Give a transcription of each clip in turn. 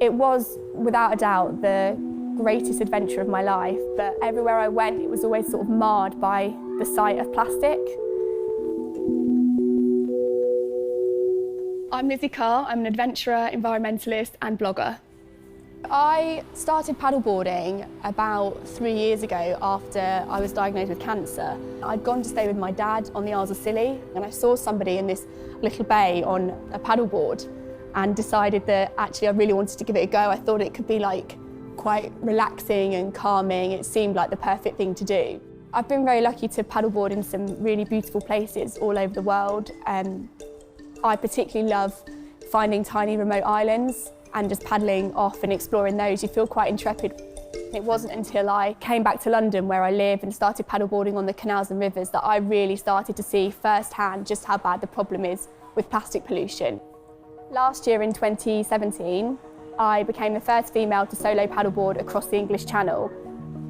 It was, without a doubt, the greatest adventure of my life, but everywhere I went, it was always sort of marred by the sight of plastic. I'm Lizzie Carr. I'm an adventurer, environmentalist and blogger. I started paddleboarding about 3 years ago after I was diagnosed with cancer. I'd gone to stay with my dad on the Isles of Scilly, and I saw somebody in this little bay on a paddleboard and decided that actually I really wanted to give it a go. I thought it could be quite relaxing and calming. It seemed like the perfect thing to do. I've been very lucky to paddleboard in some really beautiful places all over the world. I particularly love finding tiny remote islands and just paddling off and exploring those. You feel quite intrepid. It wasn't until I came back to London, where I live, and started paddleboarding on the canals and rivers that I really started to see firsthand just how bad the problem is with plastic pollution. Last year in 2017, I became the first female to solo paddleboard across the English Channel.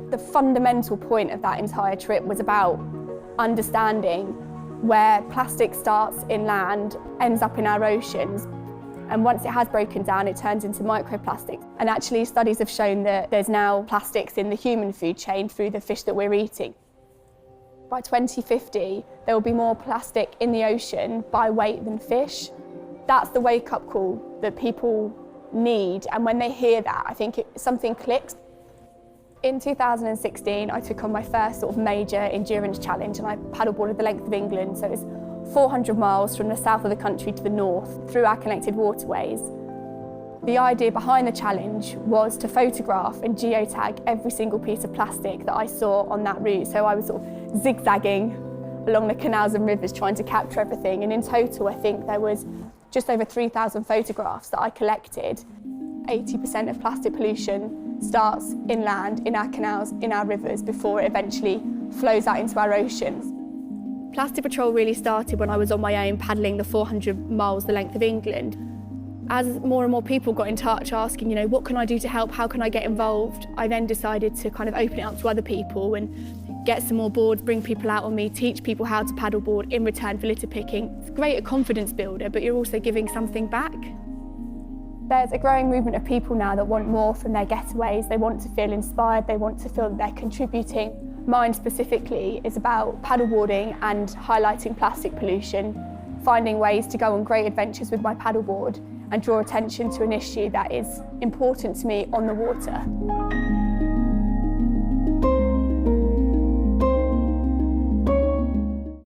The fundamental point of that entire trip was about understanding where plastic starts inland, ends up in our oceans, and once it has broken down, it turns into microplastics. And actually, studies have shown that there's now plastics in the human food chain through the fish that we're eating. By 2050, there will be more plastic in the ocean by weight than fish. That's the wake-up call that people need, and when they hear that, I think something clicks. In 2016, I took on my first sort of major endurance challenge, and I paddleboarded the length of England, so it's 400 miles from the south of the country to the north through our connected waterways. The idea behind the challenge was to photograph and geotag every single piece of plastic that I saw on that route. So I was sort of zigzagging along the canals and rivers trying to capture everything, and in total I think there was just over 3,000 photographs that I collected. 80% of plastic pollution starts inland, in our canals, in our rivers, before it eventually flows out into our oceans. Plastic Patrol really started when I was on my own paddling the 400 miles the length of England. As more and more people got in touch asking, what can I do to help, how can I get involved, I then decided to kind of open it up to other people and get some more boards, bring people out on me, teach people how to paddleboard in return for litter picking. It's great, a confidence builder, but you're also giving something back. There's a growing movement of people now that want more from their getaways. They want to feel inspired, they want to feel that they're contributing. Mine specifically is about paddleboarding and highlighting plastic pollution, finding ways to go on great adventures with my paddleboard and draw attention to an issue that is important to me on the water.